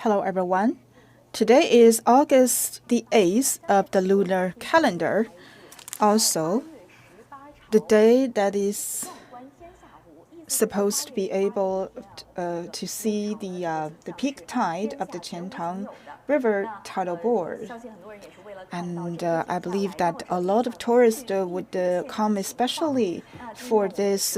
Hello, everyone. Today is August the 8th of the lunar calendar. Also, the day that is supposed to be able to see the peak tide of the Qiantang River tidal bore. And I believe that a lot of tourists would come especially for this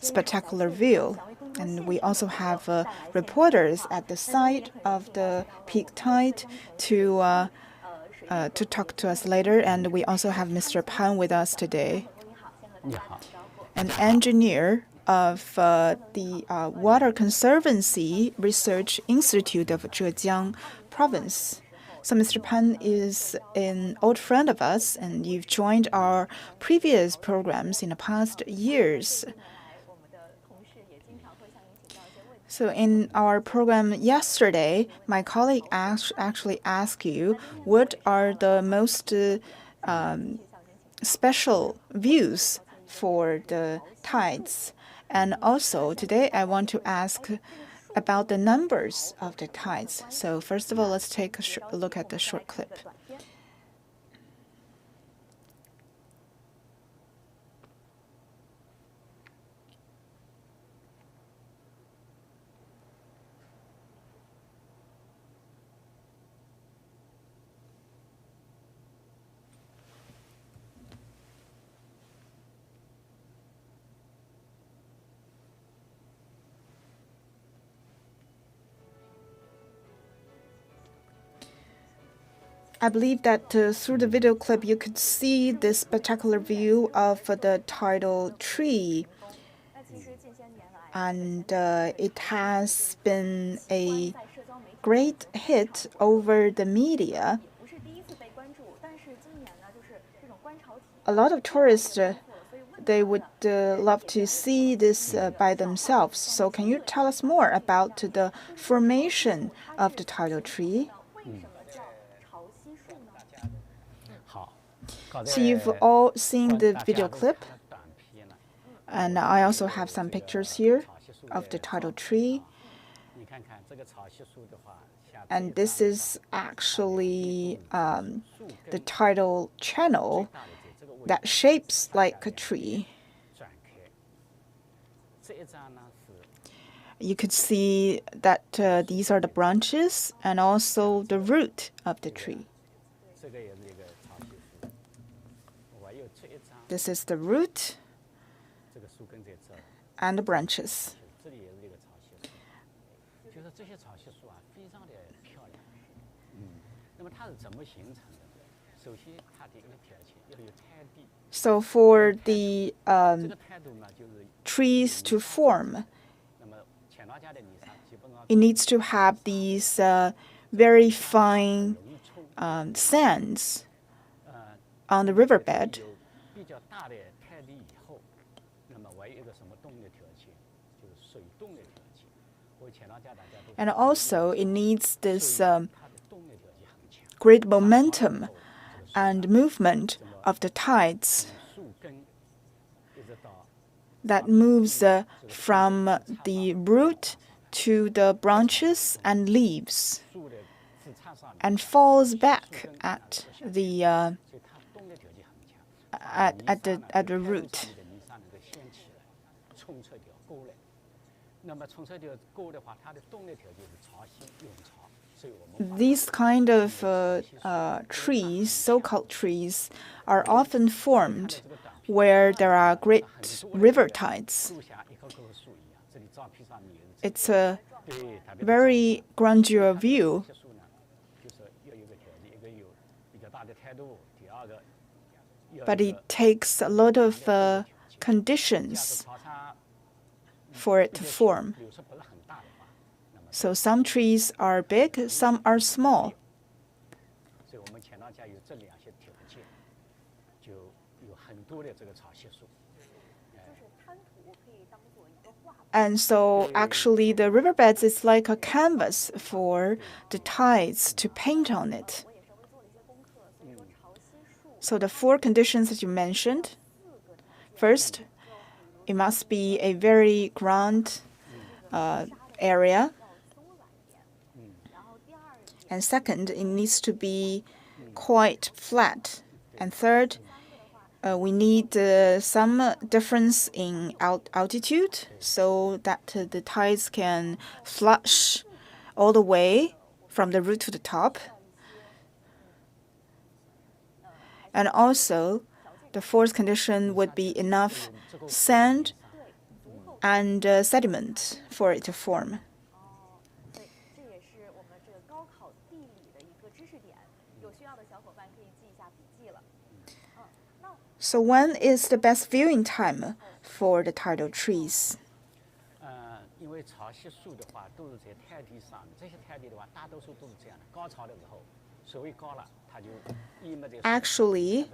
spectacular view. And we also have reporters at the site of the peak tide to talk to us later. And we also have Mr. Pan with us today, an engineer of the Water Conservancy Research Institute of Zhejiang province. So Mr. Pan is an old friend of us, and you've joined our previous programs in the past years. So in our program yesterday, my colleague actually asked you what are the most special views for the tides. And also today I want to ask about the numbers of the tides. So first of all, let's take a look at the short clip. I believe that through the video clip, you could see this spectacular view of the tidal tree. And it has been a great hit over the media. A lot of tourists, they would love to see this by themselves. So can you tell us more about the formation of the tidal tree? So you've all seen the video clip, and I also have some pictures here of the tidal tree. And this is actually the tidal channel that shapes like a tree. You could see that these are the branches and also the root of the tree. This is the root and the branches. So for the trees to form, it needs to have these very fine sands on the riverbed. And also, it needs this great momentum and movement of the tides that moves from the root to the branches and leaves and falls back at the root. These kind of trees, so-called trees, are often formed where there are great river tides. It's a very grandeur view. But it takes a lot of conditions for it to form. So some trees are big, some are small. And so actually the riverbeds is like a canvas for the tides to paint on it. So the four conditions that you mentioned. First, it must be a very grand area. And second, it needs to be quite flat. And third, we need some difference in altitude so that the tides can flush all the way from the root to the top. And also, the fourth condition would be enough sand and sediment for it to form. So when is the best viewing time for the tidal trees? Actually,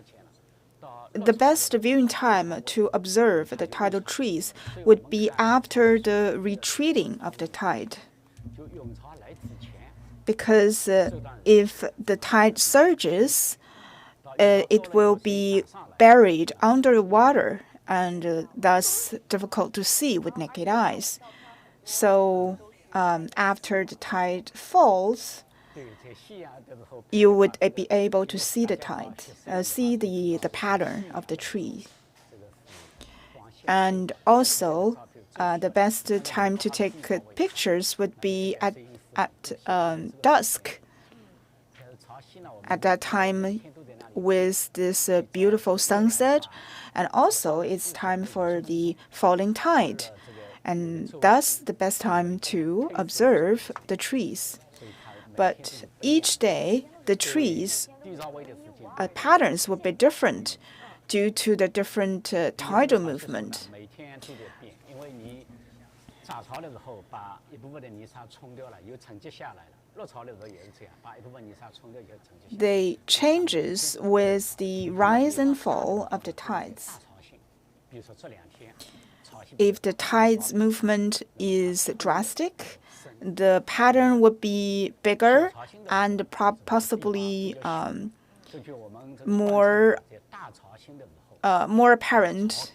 the best viewing time to observe the tidal trees would be after the retreating of the tide. Because if the tide surges, it will be buried under the water and thus difficult to see with naked eyes. So after the tide falls, you would be able to see the tide, see the pattern of the tree. And also, the best time to take pictures would be at dusk. At that time, with this beautiful sunset, and also it's time for the falling tide, and thus the best time to observe the trees. But each day, the trees patterns will be different due to the different tidal movement. They changes with the rise and fall of the tides. If the tides movement is drastic, the pattern would be bigger and possibly more apparent.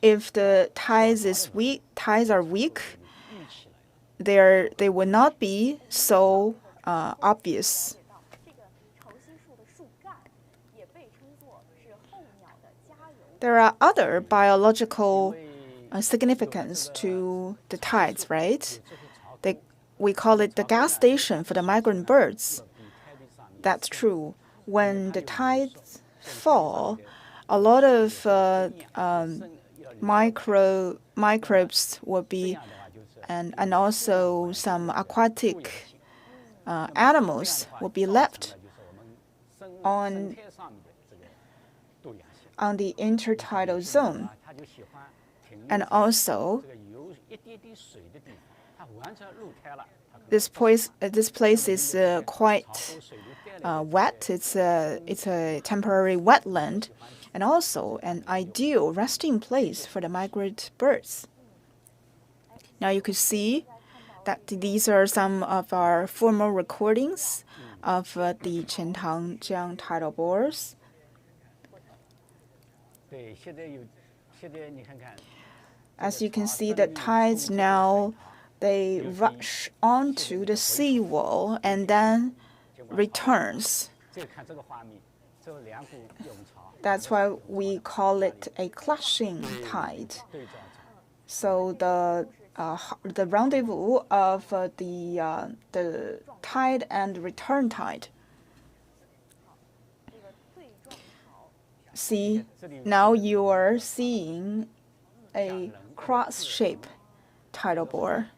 If the tides are weak, they will not be so obvious. There are other biological significance to the tides, right? We call it the gas station for the migrant birds. That's true. When the tides fall, a lot of microbes will be, and also some aquatic animals will be left on the intertidal zone. And also, this place is quite wet. It's a temporary wetland, and also an ideal resting place for the migrant birds. Now you could see that these are some of our formal recordings of the Qiantang tidal bores. As you can see, the tides now, they rush onto the seawall and then returns. That's why we call it a clashing tide. So the rendezvous of the tide and return tide. See, now you are seeing a cross-shaped tidal bore.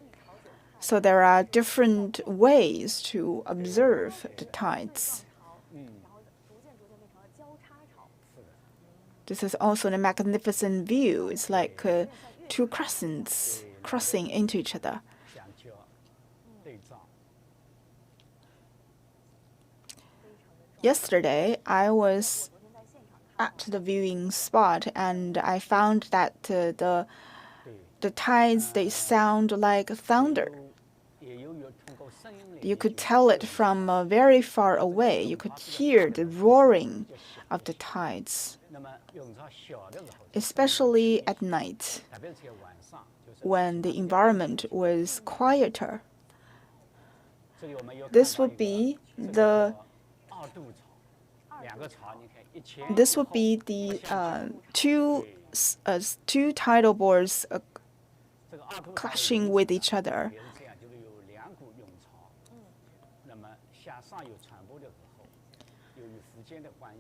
So there are different ways to observe the tides. This is also a magnificent view. It's like two crescents crossing into each other. Yesterday, I was at the viewing spot, and I found that the tides, they sound like thunder. You could tell it from very far away. You could hear the roaring of the tides, especially at night when the environment was quieter. This would be the two tidal bores clashing with each other.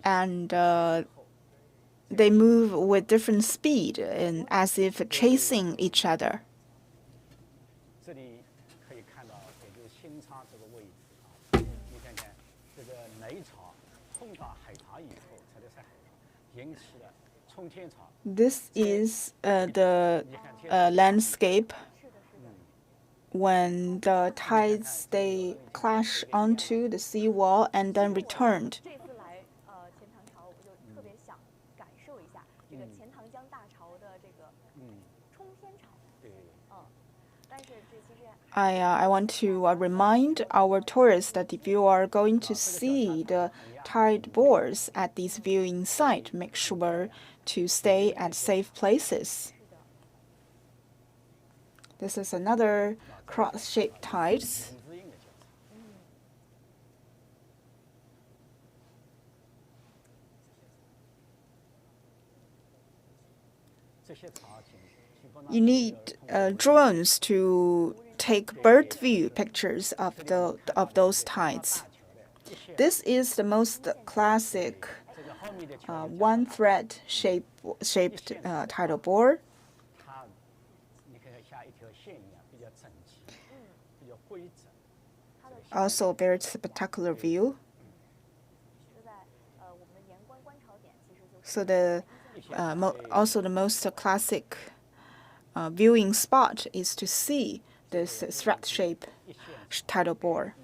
And they move with different speed and as if chasing each other. This is the landscape when the tides they clash onto the seawall and then returned. I want to remind our tourists that if you are going to see the tide bores at these viewing sites, make sure to stay at safe places. This is another cross-shaped tides. You need drones to take bird view pictures of those tides. This is the most classic one thread shaped tidal bore. Also a very spectacular view. So also the most classic viewing spot is to see this thread-shaped tidal bore.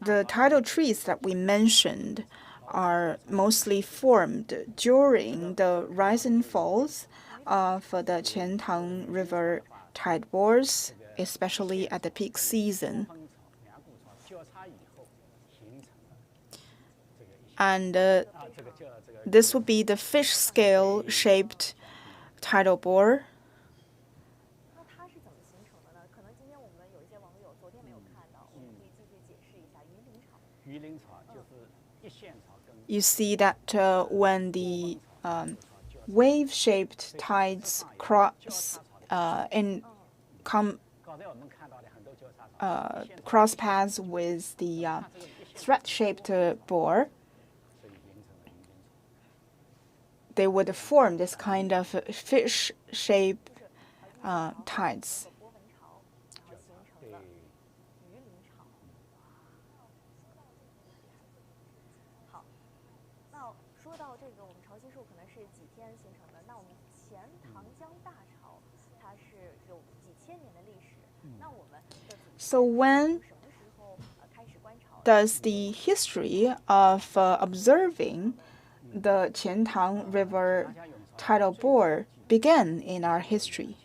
The tidal trees that we mentioned are mostly formed during the rise and falls of the Qiantang River tide bores, especially at the peak season. And this would be the fish scale shaped tidal bore. You see that when the wave-shaped tides cross paths with the thread-shaped bore, they would form this kind of fish-shaped tides. So when does the history of observing the Qiantang River tidal bore begin in our history?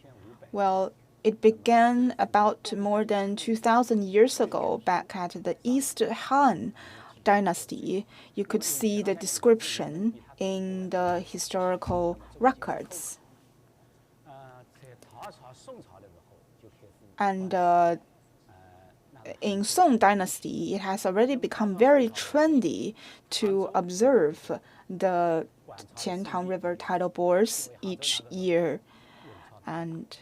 Well, it began about more than 2,000 years ago, back at the East Han Dynasty. You could see the description in the historical records. And in Song Dynasty, it has already become very trendy to observe the Qiantang River tidal bores each year. And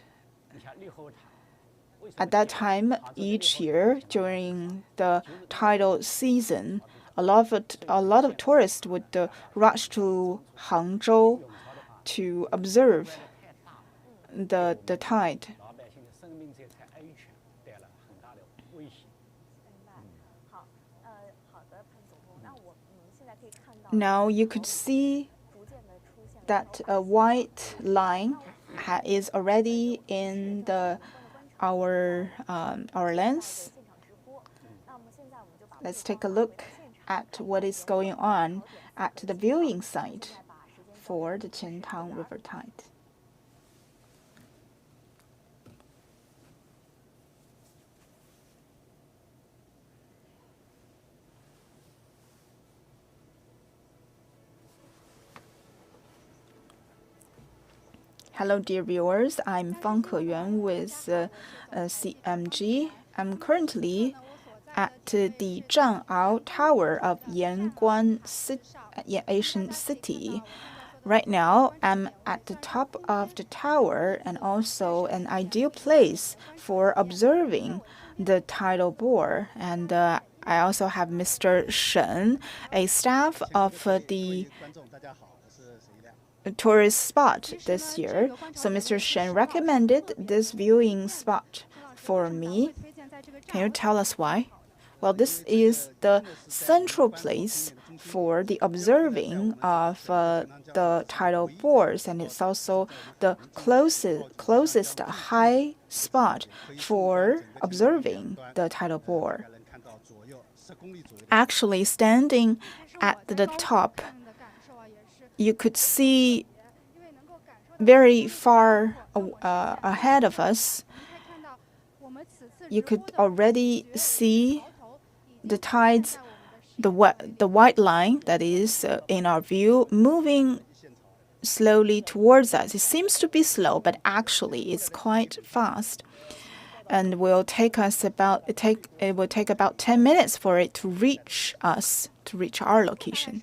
at that time, each year during the tidal season, a lot of tourists would rush to Hangzhou to observe the tide. Now you could see that a white line is already in our lens. Let's take a look at what is going on at the viewing site for the Qiantang River tide. Hello, dear viewers. I'm Fang Keyuan with CMG. I'm currently at the Zhangao Tower of Yanguan Asian City. Right now, I'm at the top of the tower and also an ideal place for observing the tidal bore. And I also have Mr. Shen, a staff of the tourist spot this year. So Mr. Shen recommended this viewing spot for me. Can you tell us why? Well, this is the central place for the observing of the tidal bores, and it's also the closest high spot for observing the tidal bore. Actually, standing at the top, you could see very far ahead of us. You could already see the tides, the white line that is in our view, moving slowly towards us. It seems to be slow, but actually it's quite fast. And it will take about 10 minutes for it to reach us, to reach our location.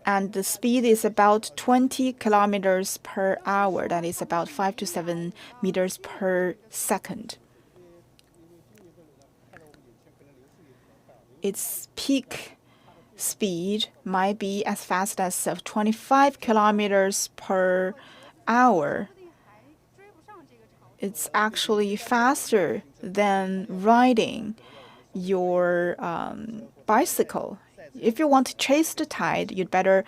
And the speed is about 20 kilometers per hour. That is about 5 to 7 meters per second. Its peak speed might be as fast as 25 kilometers per hour. It's actually faster than riding your bicycle. If you want to chase the tide, you'd better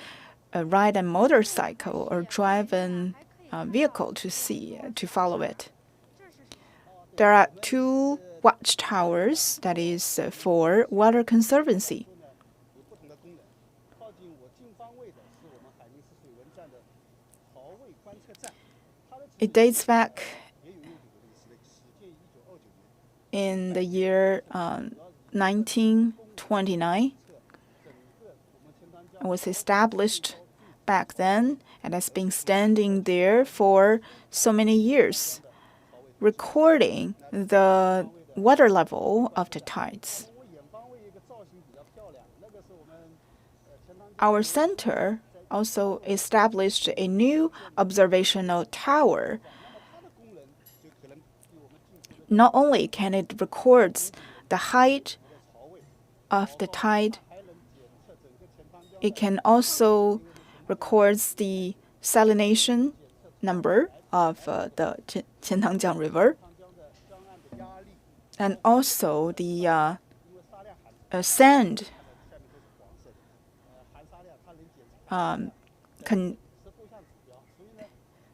ride a motorcycle or drive a vehicle to follow it. There are 2 watchtowers, that is for water conservancy. It dates back in the year 1929. It was established back then and has been standing there for so many years, recording the water level of the tides. Our center also established a new observational tower. Not only can it record the height of the tide, it can also record the salination number of the Qiantang River, and also the sand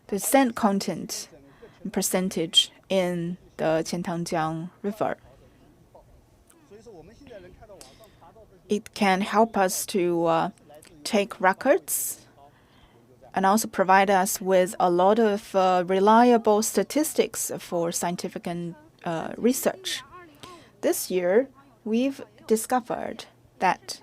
the sand content and percentage in the Qiantang River. It can help us to take records and also provide us with a lot of reliable statistics for scientific and research. This year, we've discovered that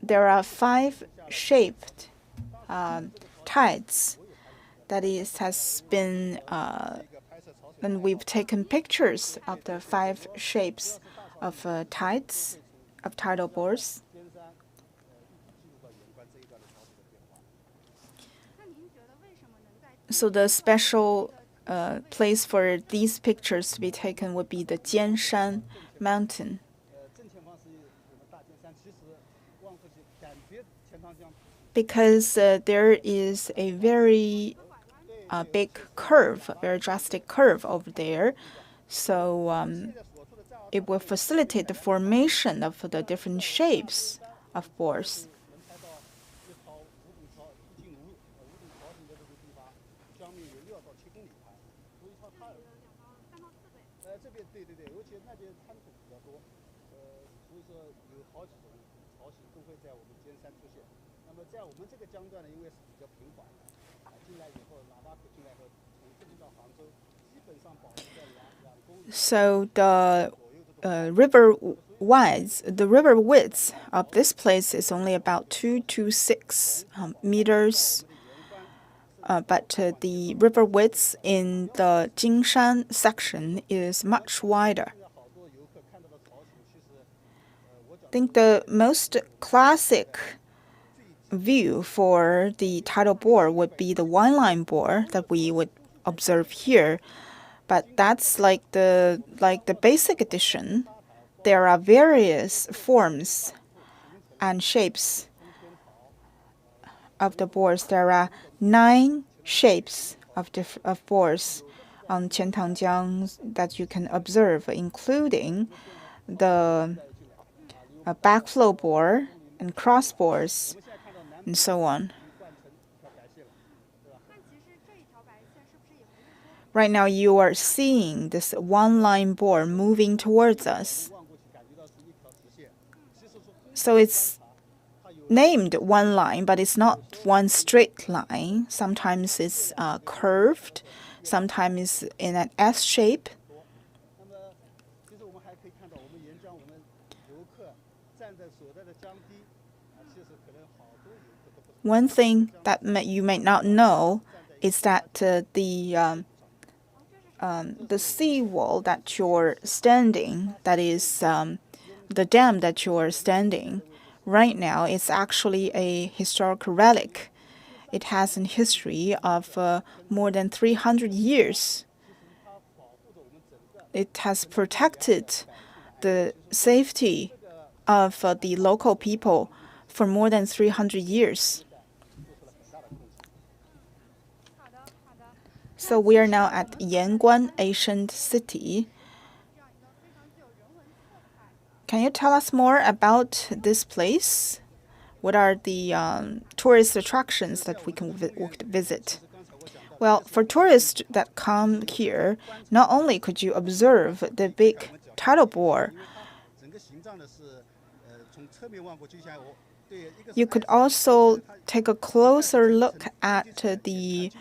there are 5 shaped tides. That is, has been, and we've taken pictures of the 5 shapes of tides, of tidal bores. So the special place for these pictures to be taken would be the Jianshan mountain. Because there is a very big curve, very drastic curve over there. So it will facilitate the formation of the different shapes of bores. So the river width of this place is only about 2 to 6 meters. But the river width in the Jingshan section is much wider. I think the most classic view for the tidal bore would be the one-line bore that we would observe here. But that's like the basic edition. There are various forms and shapes of the bores. There are 9 shapes of bores on Qiantang that you can observe, including the backflow bore and cross bores and so on. Right now you are seeing this one-line bore moving towards us. So it's named one line, but it's not one straight line. Sometimes it's curved, sometimes in an S shape. One thing that you may not know is that the seawall that you're standing, that is the dam that you're standing right now, is actually a historical relic. It has a history of more than 300 years. It has protected the safety of the local people for more than 300 years. So we are now at Yanguan Ancient City. Can you tell us more about this place? What are the tourist attractions that we can visit? Well, for tourists that come here, not only could you observe the big tidal bore, you could also take a closer look at the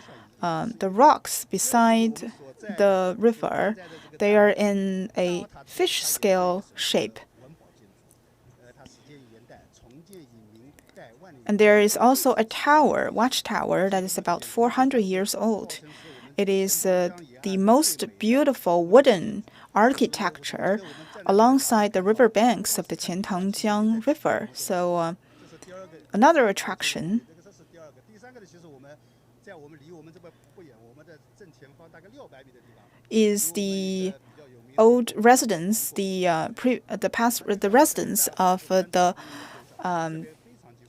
rocks beside the river. They are in a fish scale shape. And there is also a tower, watchtower, that is about 400 years old. It is the most beautiful wooden architecture alongside the riverbanks of the Qiantang River. So another attraction is the old residence, the residence of the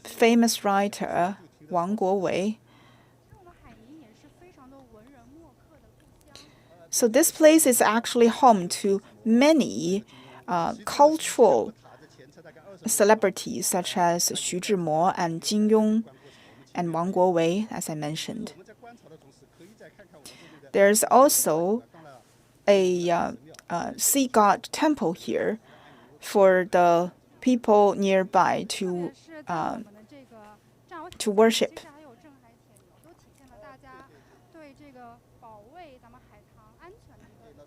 famous writer Wang Guowei. So this place is actually home to many cultural celebrities such as Xu Zhimo and Jin Yong and Wang Guowei, as I mentioned. There's also a sea god temple here for the people nearby to worship.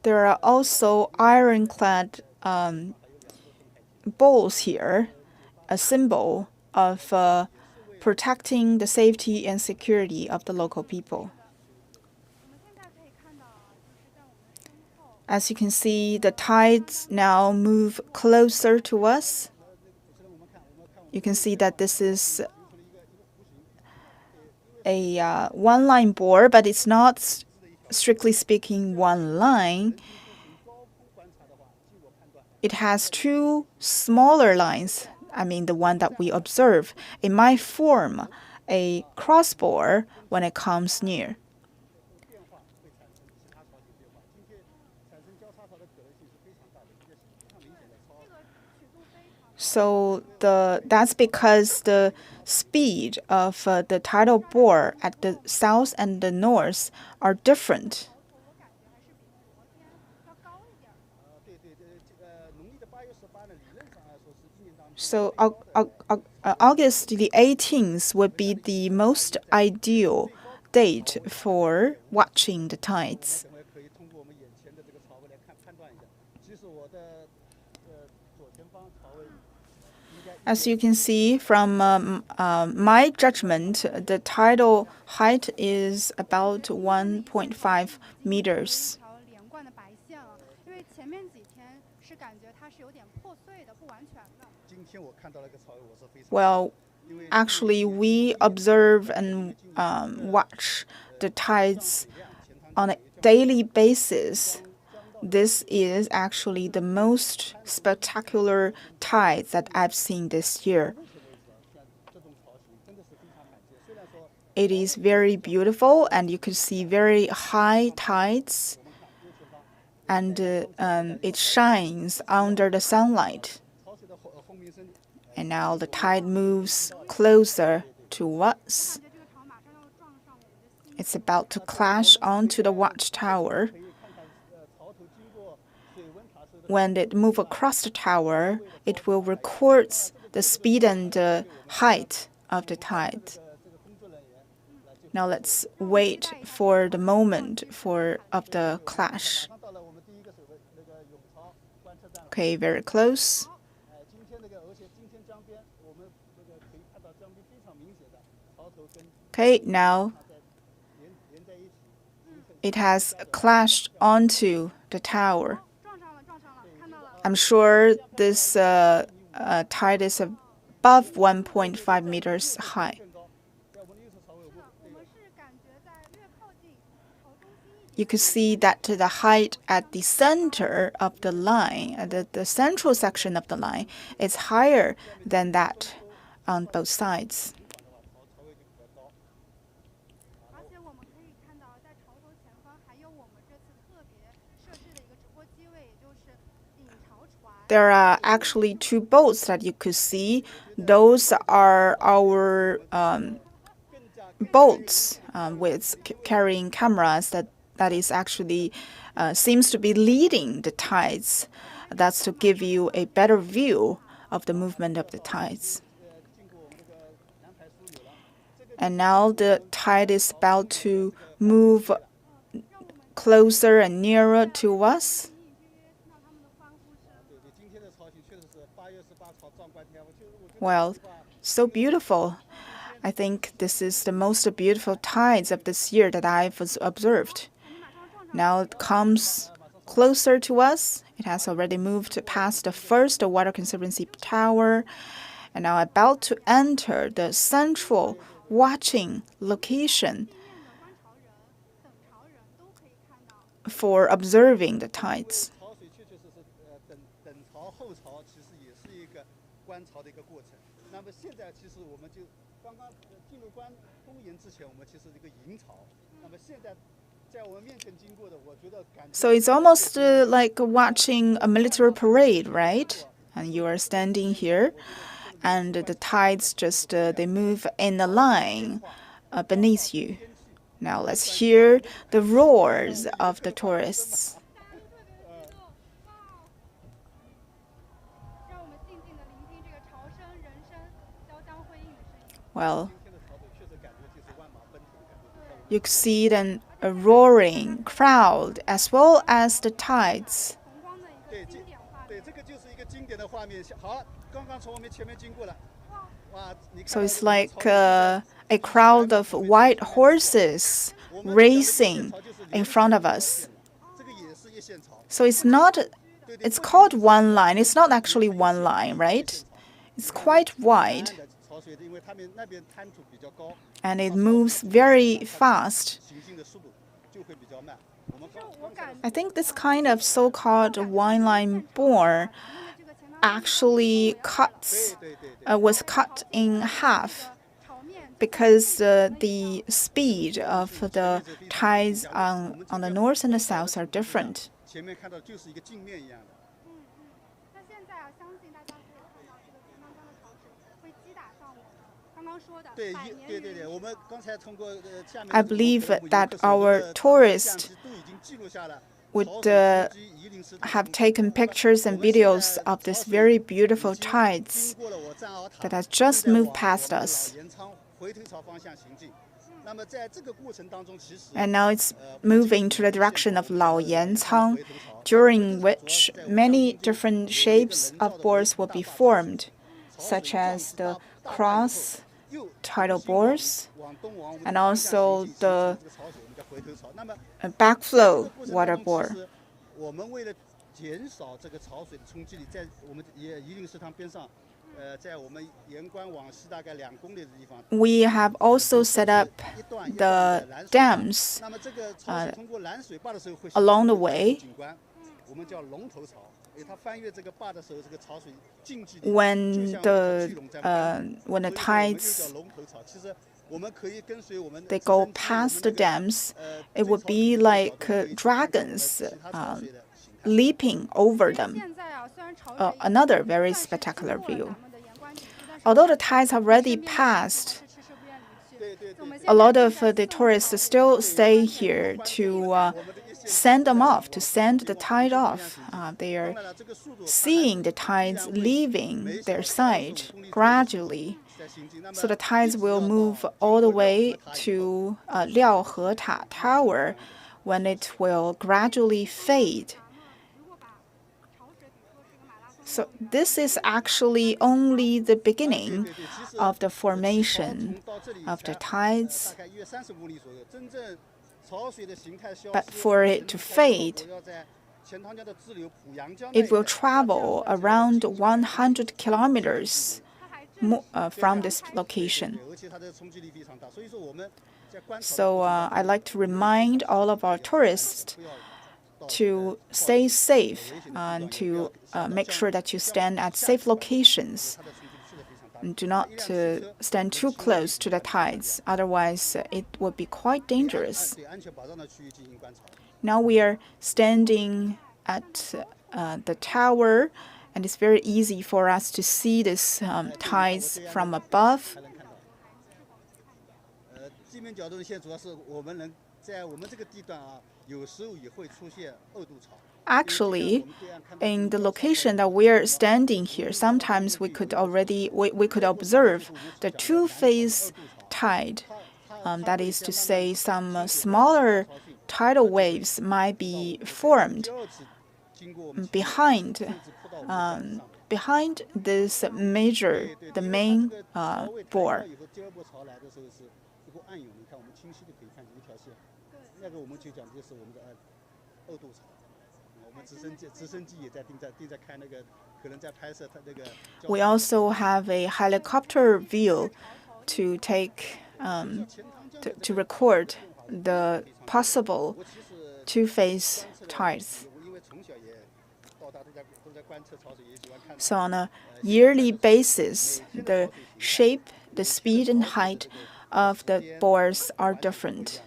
There are also ironclad bowls here, a symbol of protecting the safety and security of the local people. As you can see, the tides now move closer to us. You can see that this is a one-line bore, but it's not, strictly speaking, one line. It has 2 smaller lines. I mean, the one that we observe. It might form a crossbore when it comes near. So that's because the speed of the tidal bore at the south and the north are different. So August the 18th would be the most ideal date for watching the tides. As you can see from my judgment, the tidal height is about 1.5 meters. Well, actually, we observe and watch the tides on a daily basis. This is actually the most spectacular tide that I've seen this year. It is very beautiful, and you can see very high tides, and it shines under the sunlight. And now the tide moves closer to us. It's about to clash onto the watchtower. When it moves across the tower, it will record the speed and height of the tide. Now let's wait for the moment of the clash. Okay, very close. Okay, now it has clashed onto the tower. I'm sure this tide is above 1.5 meters high. You could see that the height at the center of the line, at the central section of the line, is higher than that on both sides. There are actually two boats that you could see. Those are our boats with carrying cameras that is actually seems to be leading the tides. That's to give you a better view of the movement of the tides. And now the tide is about to move closer and nearer to us. Well, so beautiful. I think this is the most beautiful tides of this year that I've observed. Now it comes closer to us. It has already moved past the first water conservancy tower and now about to enter the central watching location for observing the tides. So it's almost like watching a military parade, right? And you are standing here, and the tides just they move in a line beneath you. Now let's hear the roars of the tourists. Well, you can see then a roaring crowd as well as the tides. So it's like a crowd of white horses racing in front of us. So it's called one line. It's not actually one line, right? It's quite wide. And it moves very fast. I think this kind of so-called one line bore actually was cut in half because the speed of the tides on the north and the south are different. I believe that our tourists would have taken pictures and videos of these very beautiful tides that has just moved past us. And now it's moving to the direction of Qiantang, during which many different shapes of boards will be formed. such as the cross tidal bores and also the backflow water bore. We have also set up the dams along the way. When the tides they go past the dams, it would be like dragons leaping over them. Another very spectacular view. Although the tides have already passed, a lot of the tourists still stay here to send them off, to send the tide off. They are seeing the tides leaving their side gradually. So the tides will move all the way to Liaohe Tower when it will gradually fade. So this is actually only the beginning of the formation of the tides. But for it to fade, it will travel around 100 kilometers from this location. So I'd like to remind all of our tourists to stay safe and to make sure that you stand at safe locations. And do not stand too close to the tides, otherwise it would be quite dangerous. Now we are standing at the tower, and it's very easy for us to see this tides from above. Actually, in the location that we are standing here, sometimes we could observe the two-phase tide. That is to say, some smaller tidal waves might be formed behind this the main bore. We also have a helicopter view to take to record the possible two-phase tides. So on a yearly basis, the shape, the speed, and height of the bores are different.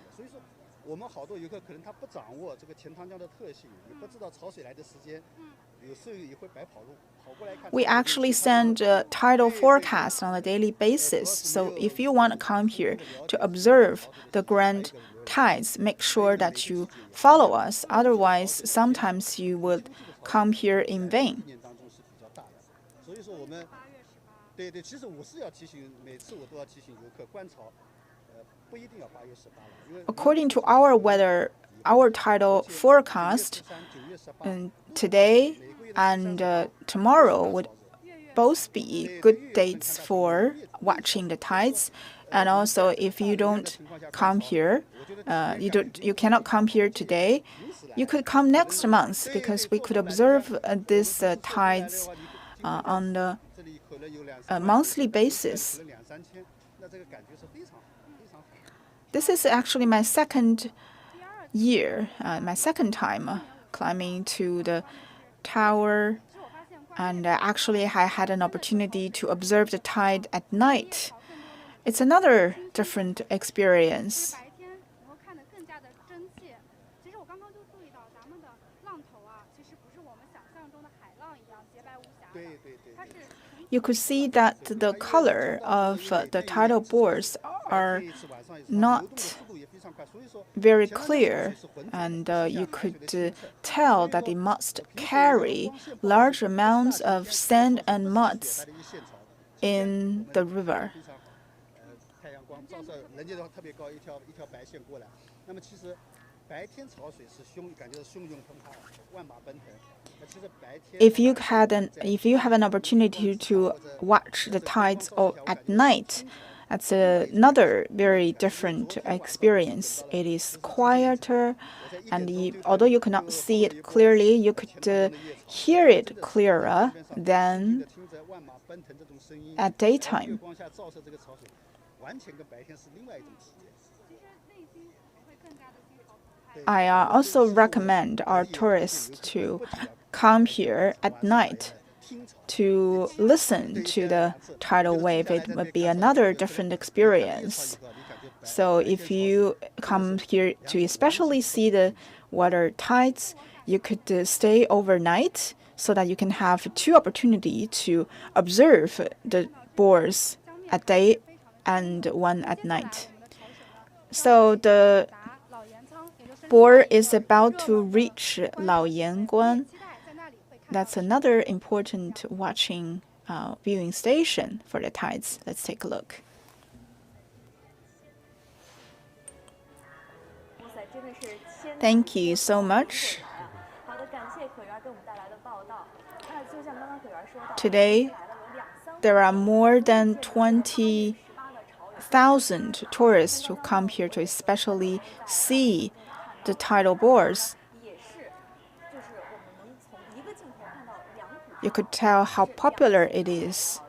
We actually send tidal forecasts on a daily basis. So if you want to come here to observe the grand tides, make sure that you follow us. Otherwise, sometimes you would come here in vain. According to our tidal forecast, today and tomorrow would both be good dates for watching the tides. And also, if you don't come here, you cannot come here today, you could come next month, because we could observe these tides on the monthly basis. This is actually my second year, my second time climbing to the tower, and actually I had an opportunity to observe the tide at night. It's another different experience. You could see that the color of the tidal bores are not very clear, and you could tell that it must carry large amounts of sand and muds in the river. If you have an opportunity to watch the tides at night, that's another very different experience. It is quieter, and although you cannot see it clearly, you could hear it clearer than at daytime. I also recommend our tourists to come here at night to listen to the tidal wave. It would be another different experience. So if you come here to especially see the water tides, you could stay overnight so that you can have two opportunities to observe the boars at day and one at night. So the boar is about to reach Laoyanguan. That's another important viewing station for the tides. Let's take a look. Thank you so much. Today, there are more than 20,000 tourists who come here to especially see the tidal boars. You could tell how popular it is.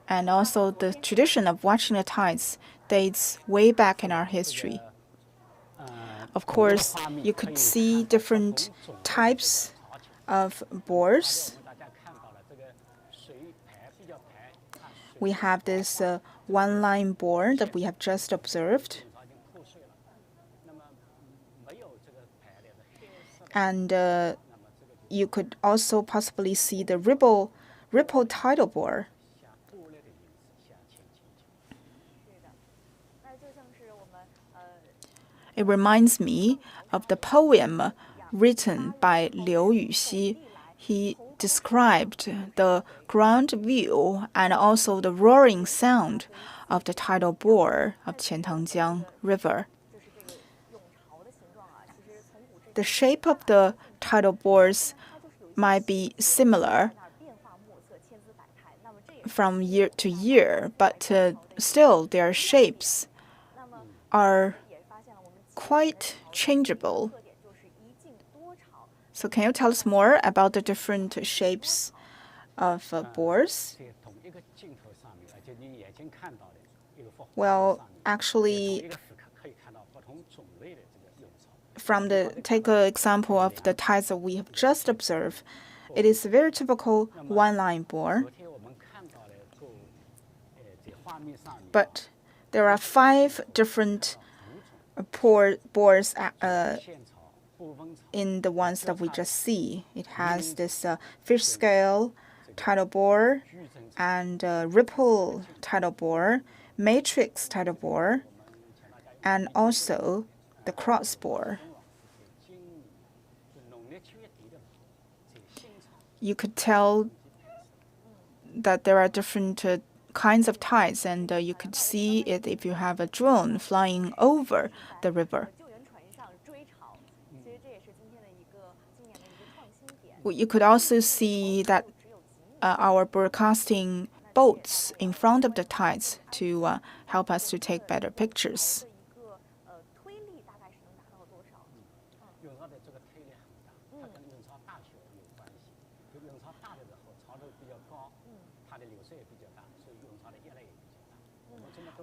And also the tradition of watching the tides dates way back in our history. Of course, you could see different types of boars. We have this one-line boar that we have just observed. And you could also possibly see the ripple tidal boar. It reminds me of the poem written by Liu Yuxi. He described the ground view and also the roaring sound of the tidal bore of Qiantang River. The shape of the tidal bores might be similar from year to year, but still their shapes are quite changeable. So can you tell us more about the different shapes of bores? Well, actually, take an example of the tides that we have just observed. It is a very typical one-line bore. But there are 5 different bores in the ones that we just see. It has this fish scale tidal bore and ripple tidal bore, matrix tidal bore, and also the cross bore. You could tell that there are different kinds of tides, and you could see it if you have a drone flying over the river. You could also see that our broadcasting boats in front of the tides to help us to take better pictures.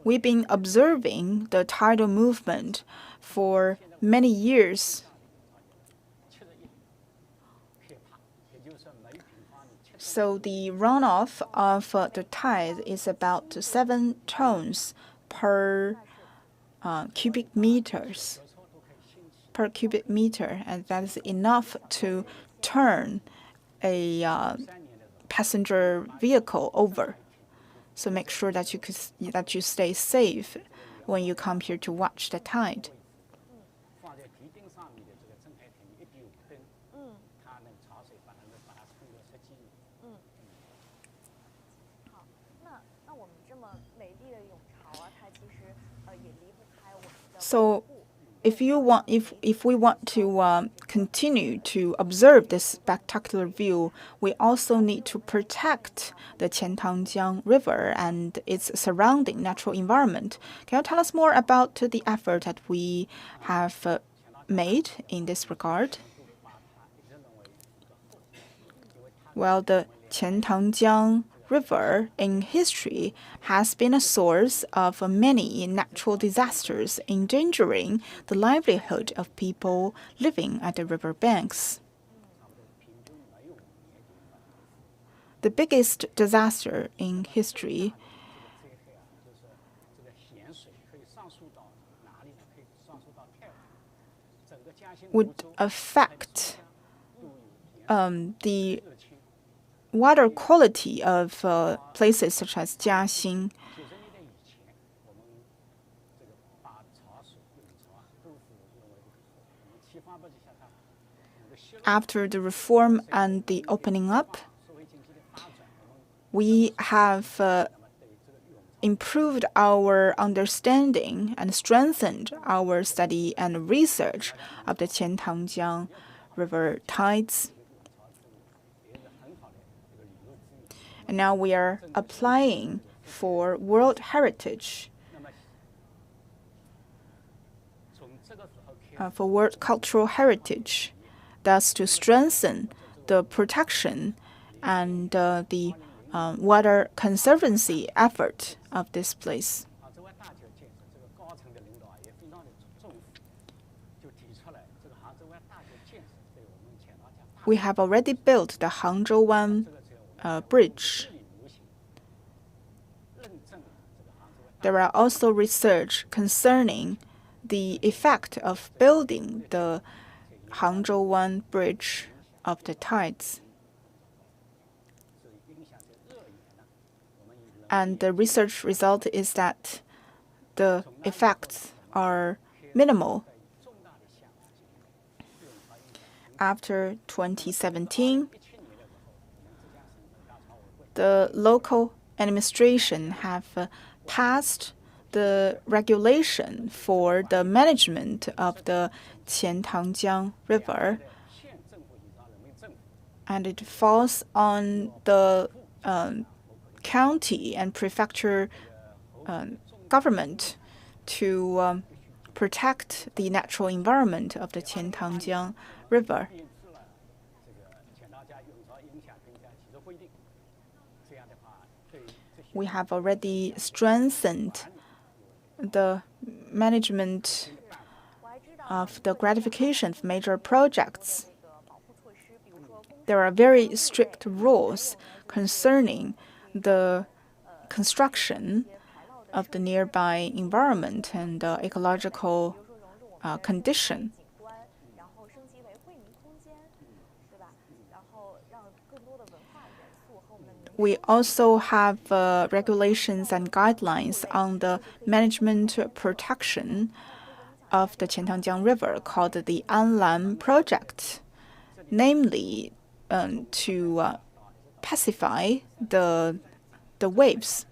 We've been observing the tidal movement for many years. So the runoff of the tide is about 7 tons per cubic meter, and that is enough to turn a passenger vehicle over. So make sure that you stay safe when you come here to watch the tide. So if we want to continue to observe this spectacular view, we also need to protect the Qiantang River and its surrounding natural environment. Can you tell us more about the effort that we have made in this regard? Well, the Qiantang River in history has been a source of many natural disasters, endangering the livelihood of people living at the river banks. The biggest disaster in history would affect the water quality of places such as Jiaxing. After the reform and the opening up, we have improved our understanding and strengthened our study and research of the Qiantang River tides. And now we are applying for World Heritage, for World Cultural Heritage, thus to strengthen the protection and the water conservancy effort of this place. We have already built the Hangzhouwan bridge. There are also research concerning the effect of building the Hangzhouwan bridge of the tides. And the research result is that the effects are minimal. After 2017, the local administration have passed the regulation for the management of the Qiantang River, and it falls on the county and prefecture government to protect the natural environment of the Qiantang River. We have already strengthened the management of the gratification of major projects. There are very strict rules concerning the construction of the nearby environment and ecological condition. We also have regulations and guidelines on the management protection of the Qiantang River called the Anlan Project, namely to pacify the waves.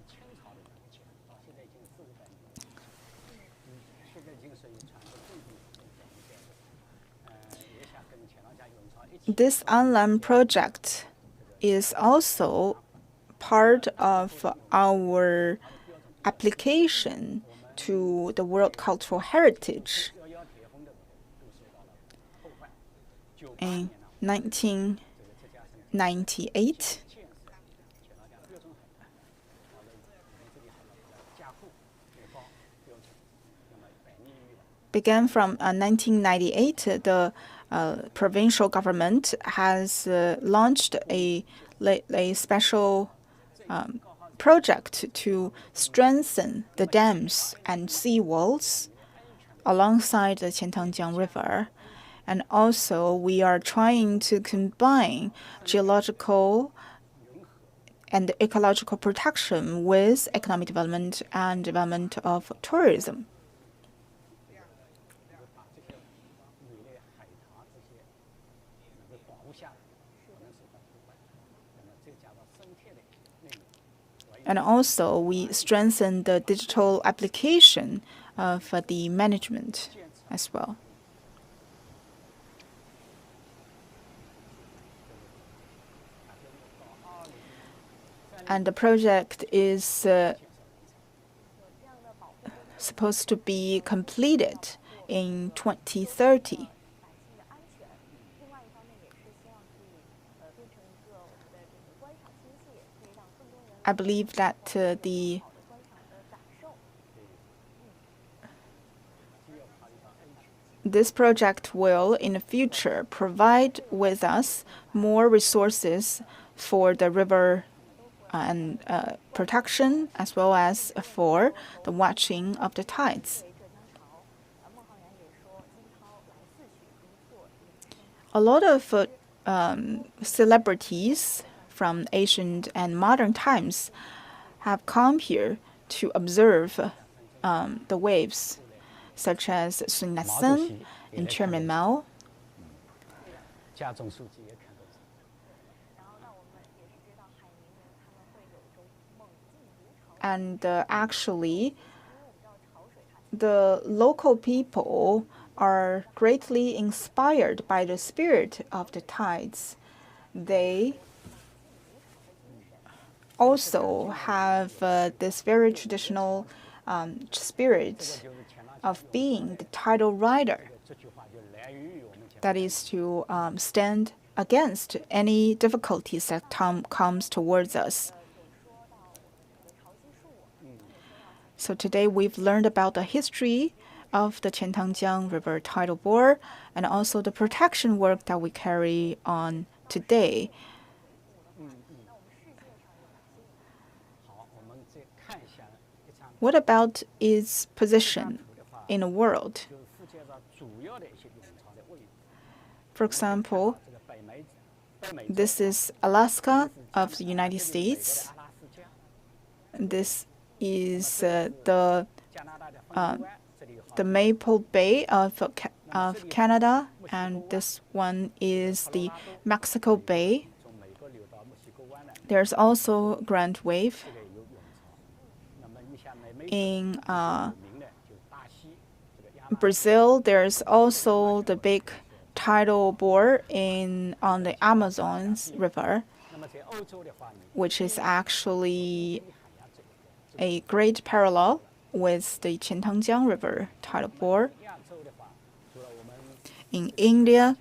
This Anlan Project is also part of our application to the World Cultural Heritage. In 1998, began from 1998, the provincial government has launched a special project to strengthen the dams and seawalls alongside the Qiantang River. And also, we are trying to combine geological and ecological protection with economic development and development of tourism. And also, we strengthen the digital application of the management. as well. And the project is supposed to be completed in 2030. I believe that this project will, in the future, provide with us more resources for the river and protection, as well as for the watching of the tides. A lot of celebrities from ancient and modern times have come here to observe the waves, such as Sun Yat-sen and Chairman Mao. And actually, the local people are greatly inspired by the spirit of the tides. They also have this very traditional spirit of being the tidal rider. That is to stand against any difficulties that comes towards us. So today we've learned about the history of the Qiantang River tidal bore and also the protection work that we carry on today. What about its position in the world? For example, this is Alaska of the United States. This is the Maple Bay of Canada, and this one is the Mexico Bay. There's also Grand Wave. In Brazil, there's also the big tidal bore on the Amazon River, which is actually a great parallel with the Qiantang River tidal bore. In India,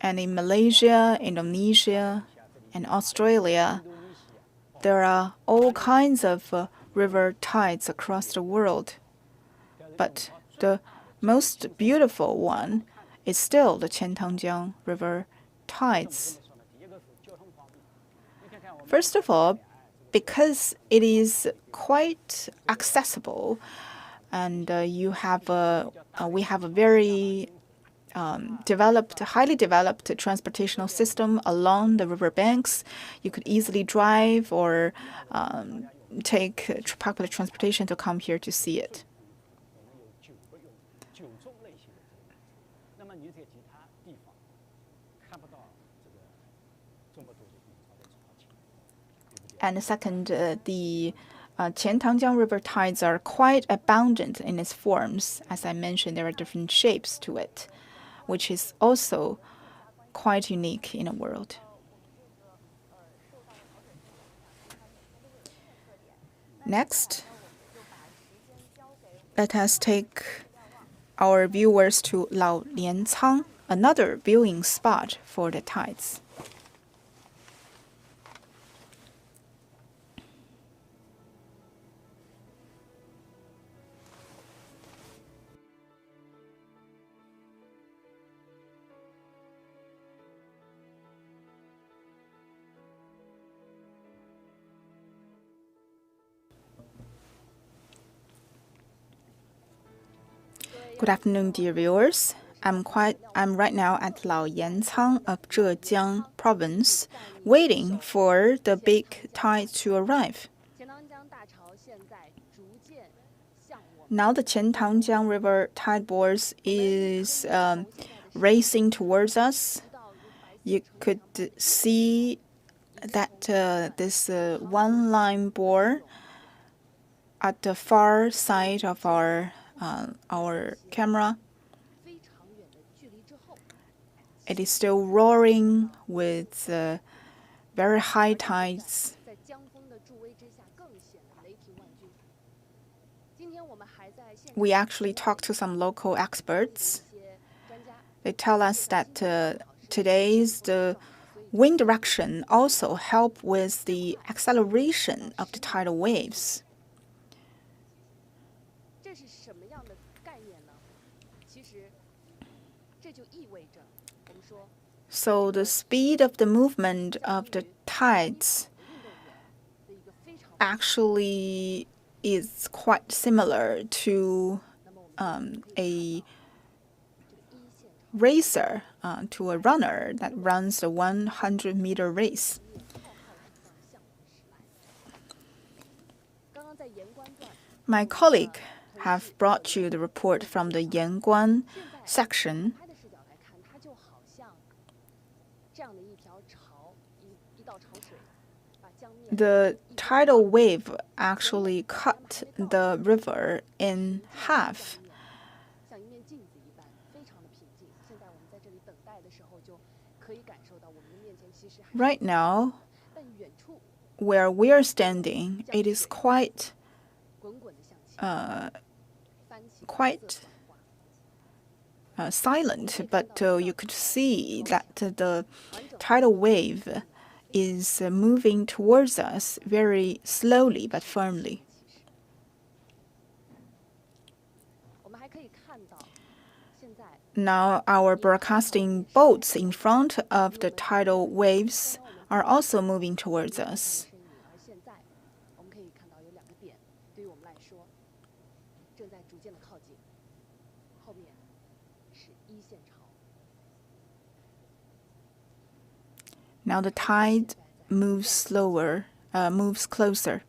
and in Malaysia, Indonesia, and Australia, there are all kinds of river tides across the world. But the most beautiful one is still the Qiantang River tides. First of all, because it is quite accessible, and we have a very highly developed transportational system along the river banks. You could easily drive or take public transportation to come here to see it. And second, the Qiantang River tides are quite abundant in its forms. As I mentioned, there are different shapes to it, which is also quite unique in the world. Next, let us take our viewers to Laoliancang, another viewing spot for the tides. Good afternoon, dear viewers. I'm right now at Laoliancang of Zhejiang province, waiting for the big tide to arrive. Now the Qiantang River tide bores is racing towards us. You could see that this one-line bore at the far side of our camera, it is still roaring with very high tides. We actually talked to some local experts. They tell us that today's the wind direction also help with the acceleration of the tidal waves. So the speed of the movement of the tides actually is quite similar to a racer, to a runner that runs a 100-meter race. My colleague have brought you the report from the Yanguan section. The tidal wave actually cut the river in half. Right now, where we are standing, it is quite silent, but you could see that the tidal wave is moving towards us very slowly but firmly. Now our broadcasting boats in front of the tidal waves are also moving towards us. Now the tide moves closer.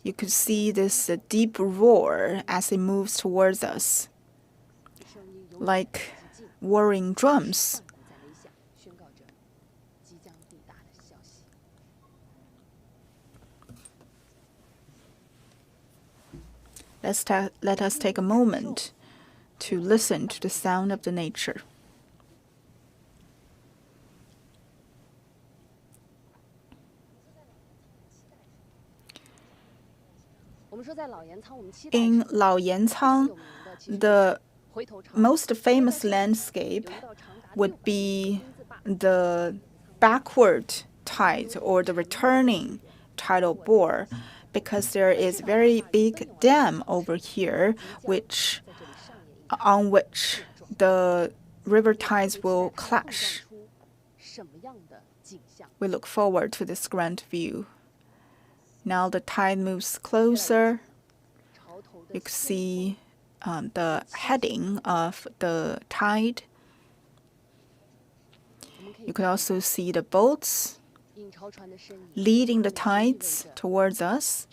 You could see this deep roar as it moves towards us, like whirring drums. Let us take a moment to listen to the sound of the nature. In Qiantang, the most famous landscape would be the backward tide or the returning tidal bore, because there is very big dam over here on which the river tides will clash. We look forward to this grand view. Now the tide moves closer. You can see the heading of the tide. You can also see the boats leading the tides towards us.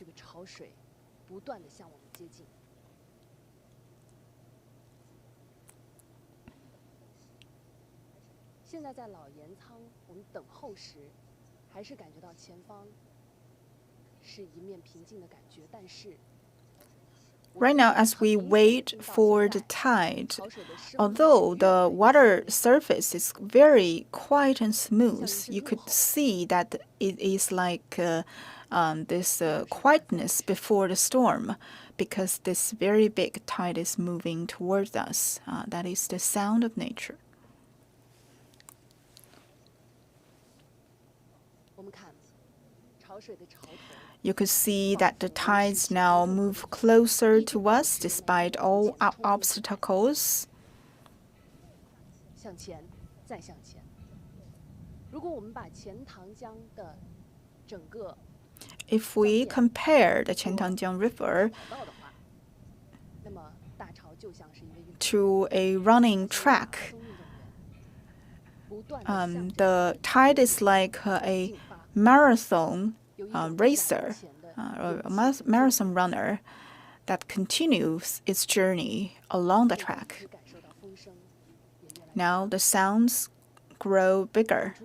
Right now, as we wait for the tide, although the water surface is very quiet and smooth, you could see that it is like this quietness before the storm, because this very big tide is moving towards us. That is the sound of nature. You could see that the tides now move closer to us despite all obstacles. If we compare the Qiantang River to a running track, the tide is like a marathon racer or a marathon runner. that continues its journey along the track. Now the sounds grow bigger.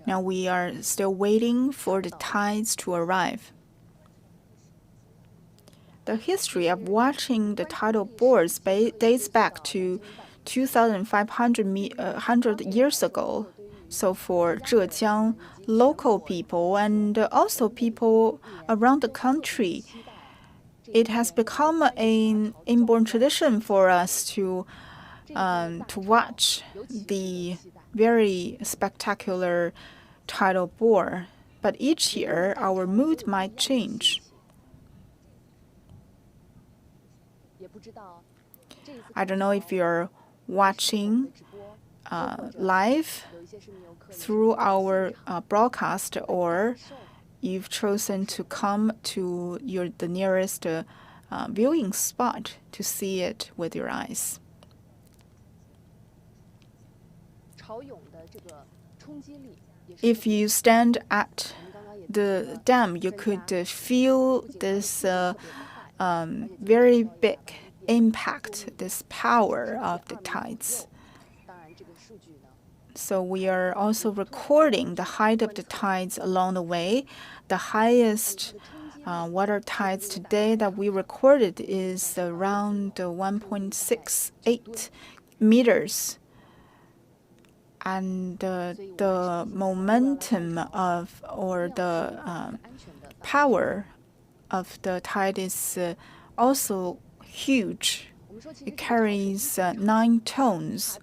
Now we are still waiting for the tides to arrive. The history of watching the tidal bores dates back to 2,500 years ago. So for Zhejiang local people and also people around the country, it has become an inborn tradition for us to watch the very spectacular tidal bore. But each year, our mood might change. I don't know if you're watching live through our broadcast, or you've chosen to come to the nearest viewing spot to see it with your eyes. If you stand at the dam, you could feel this very big impact, this power of the tides. So we are also recording the height of the tides along the way. The highest water tides today that we recorded is around 1.68 meters. And the momentum of, or the power of the tide is also huge. It carries 9 tons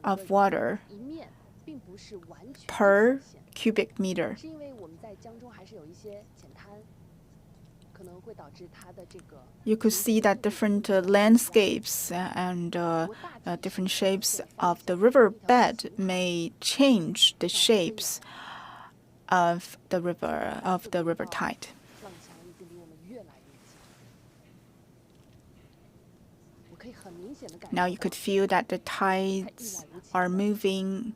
of water per cubic meter. You could see that different landscapes and different shapes of the riverbed may change the shapes of the river tide. Now you could feel that the tides are moving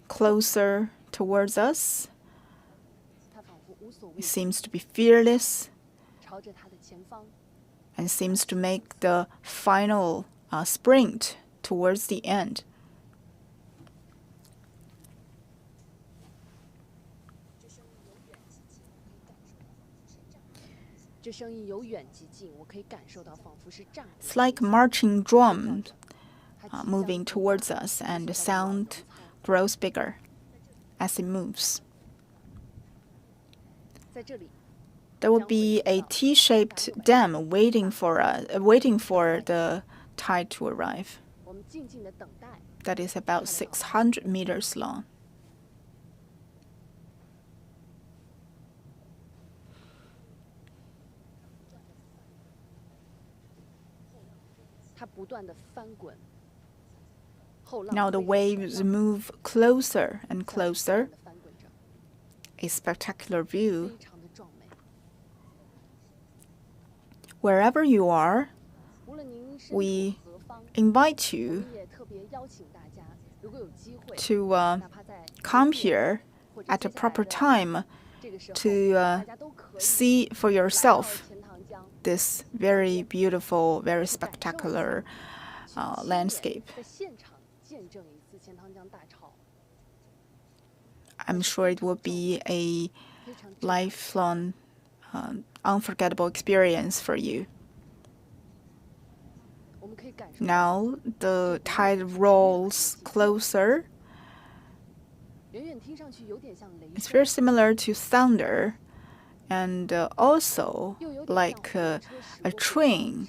closer towards us. It seems to be fearless and seems to make the final sprint towards the end. It's like marching drums moving towards us, and the sound grows bigger as it moves. There will be a T-shaped dam waiting for the tide to arrive. That is about 600 meters long. Now the waves move closer and closer. A spectacular view. Wherever you are, we invite you to come here at a proper time to see for yourself this very beautiful, very spectacular landscape. I'm sure it will be a lifelong, unforgettable experience for you. Now the tide rolls closer. It's very similar to thunder, and also like a train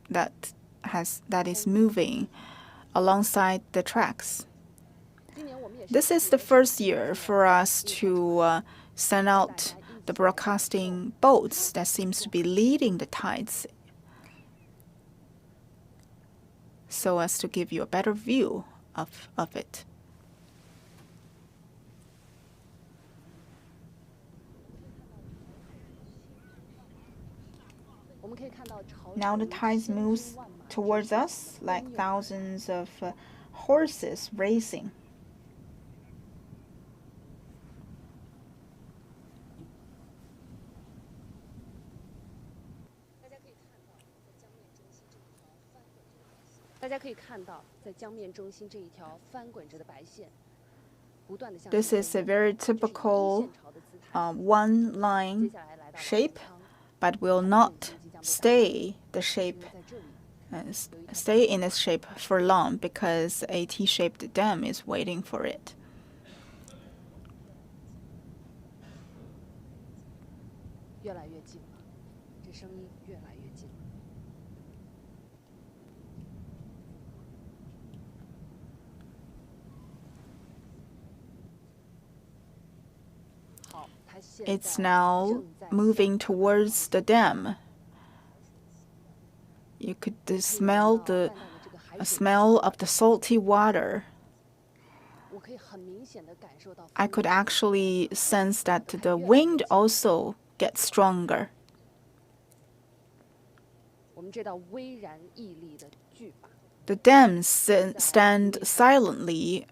that is moving alongside the tracks. This is the first year for us to send out the broadcasting boats that seems to be leading the tides. so as to give you a better view of it. Now the tides moves towards us like thousands of horses racing. This is a very typical one-line shape, but will not stay in this shape for long because a T-shaped dam is waiting for it. It's now moving towards the dam. You could smell the smell of the salty water. I could actually sense that the wind also gets stronger. The dams stand silently,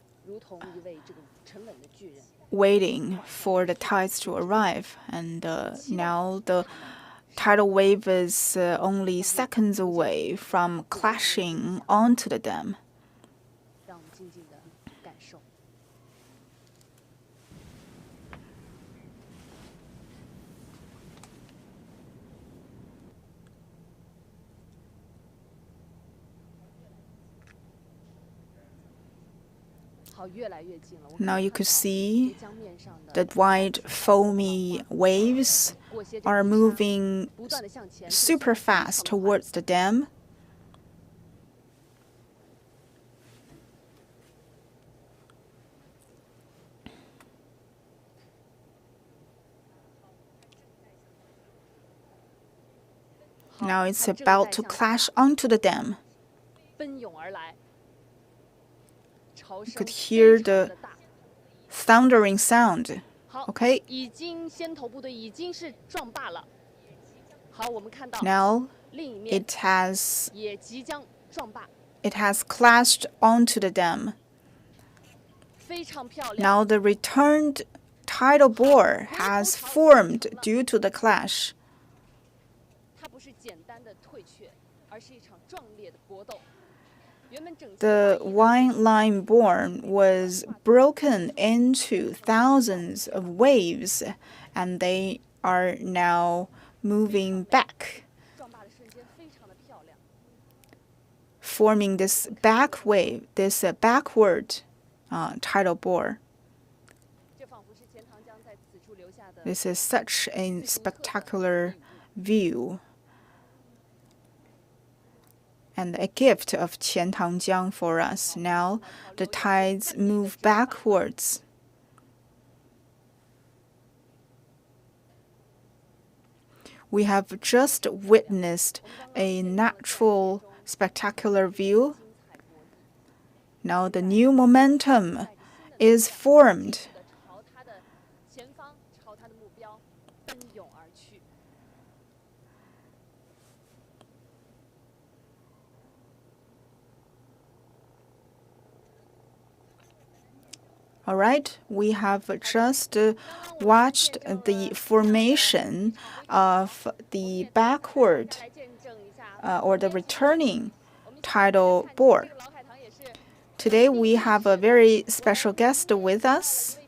waiting for the tides to arrive, and now the tidal wave is only seconds away from clashing onto the dam. Now you could see that wide foamy waves are moving super fast towards the dam. Now it's about to clash onto the dam. You could hear the thundering sound. Okay. Now it has clashed onto the dam. Now the returned tidal bore has formed due to the clash. The wine line born was broken into thousands of waves, and they are now moving back, forming this back wave, this backward tidal bore. This is such a spectacular view, and a gift of Qiantang for us. Now the tides move backwards. We have just witnessed a natural, spectacular view. Now the new momentum is formed. All right, we have just watched the formation of the backward or the returning tidal bore. Today we have a very special guest with us.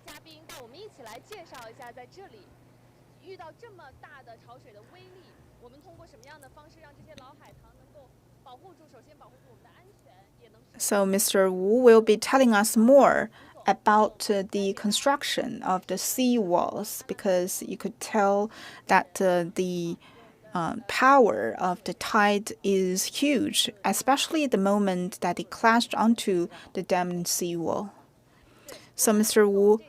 So Mr. Wu will be telling us more about the construction of the sea walls, because you could tell that the power of the tide is huge, especially at the moment that it clashed onto the dam seawall. So, Mr. Wu,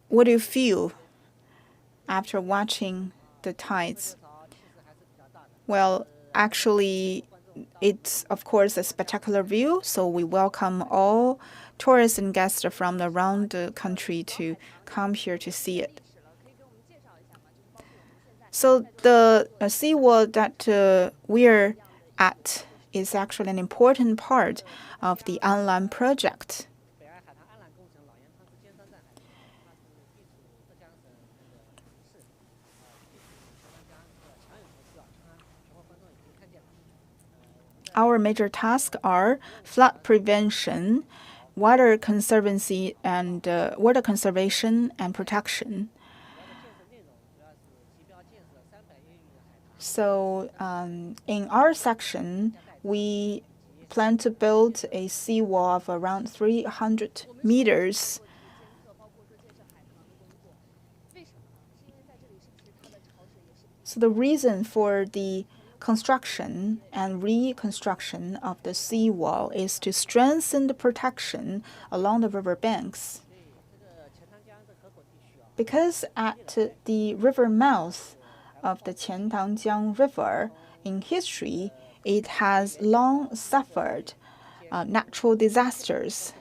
what do you feel after watching the tides? Well, actually, It's, of course, a spectacular view, so we welcome all tourists and guests from around the country to come here to see it. So the seawall that we're at is actually an important part of the Anlan project. Our major tasks are flood prevention, water conservancy, and water conservation and protection. So in our section, we plan to build a seawall of around 300 meters. So the reason for the construction and reconstruction of the seawall is to strengthen the protection along the river banks. Because at the river mouth of the Qiantang River, in history, it has long suffered natural disasters.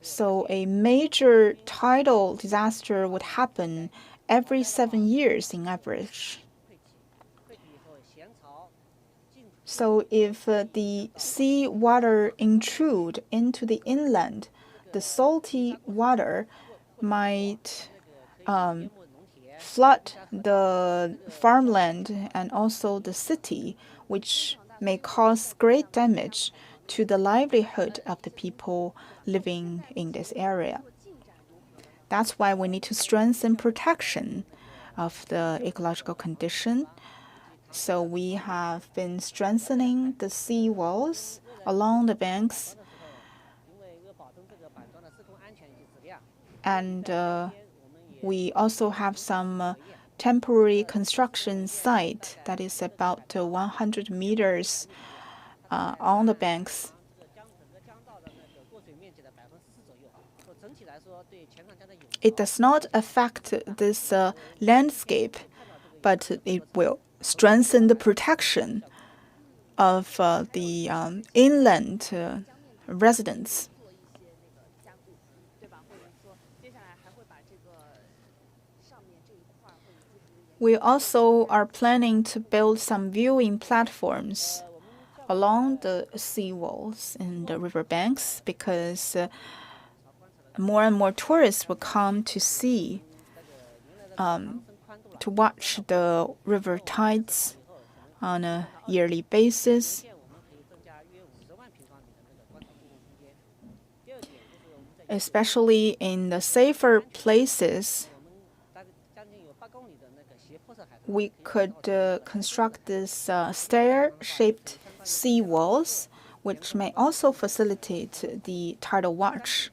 So a major tidal disaster would happen every 7 years in average. So if the sea water intrude into the inland, the salty water might flood the farmland and also the city, which may cause great damage to the livelihood of the people living in this area. That's why we need to strengthen protection of the ecological condition. So we have been strengthening the sea walls along the banks, and we also have some temporary construction site that is about 100 meters on the banks. It does not affect this landscape, but it will strengthen the protection of the inland residents. We also are planning to build some viewing platforms along the sea walls and the riverbanks because more and more tourists will come to see, to watch the river tides on a yearly basis. Especially in the safer places, we could construct this stair-shaped sea walls, which may also facilitate the tidal watch.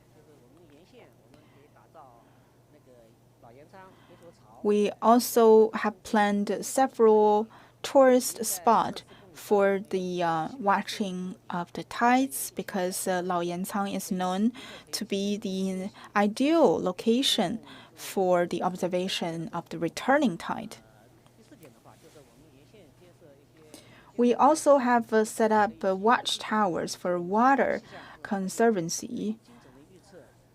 We also have planned several tourist spots for the watching of the tides because Laoyancang is known to be the ideal location for the observation of the returning tide. We also have set up watchtowers for water conservancy,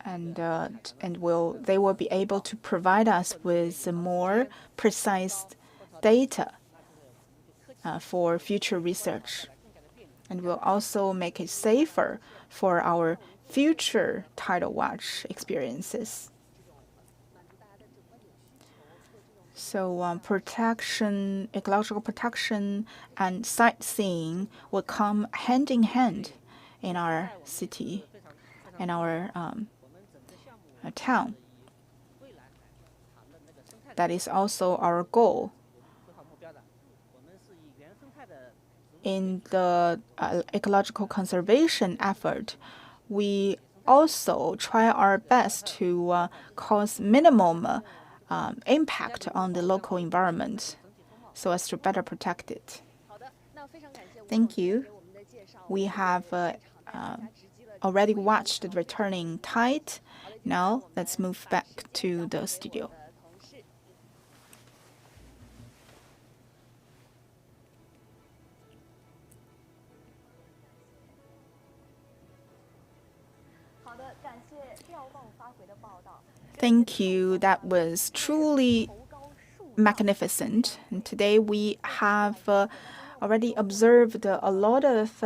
and they will be able to provide us with more precise data for future research, and will also make it safer for our future tidal watch experiences. So protection, ecological protection, and sightseeing will come hand in hand in our city and our town. That is also our goal. In the ecological conservation effort, we also try our best to cause minimum impact on the local environment so as to better protect it. Thank you. We have already watched the returning tide. Now let's move back to the studio. Thank you. That was truly magnificent. And today we have already observed a lot of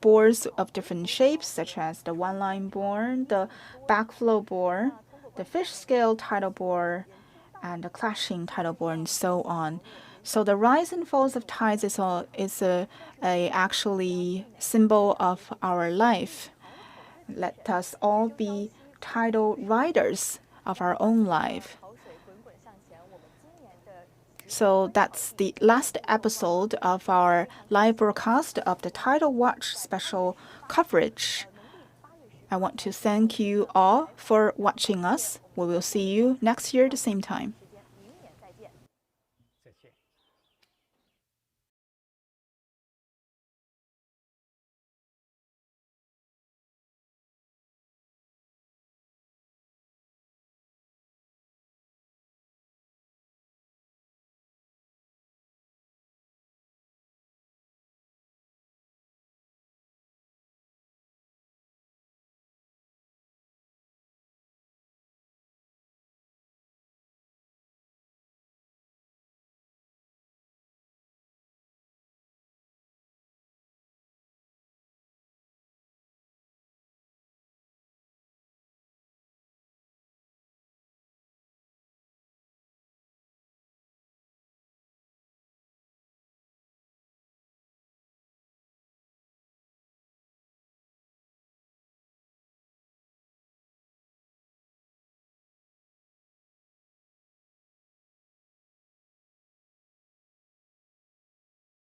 bores of different shapes, such as the one-line bore, the backflow bore, the fish scale tidal bore, and the clashing tidal bore, and so on. So the rise and falls of tides is a actually symbol of our life. Let us all be tidal riders of our own life. So that's the last episode of our live broadcast of the Tidal Watch special coverage. I want to thank you all for watching us. We will see you next year at the same time.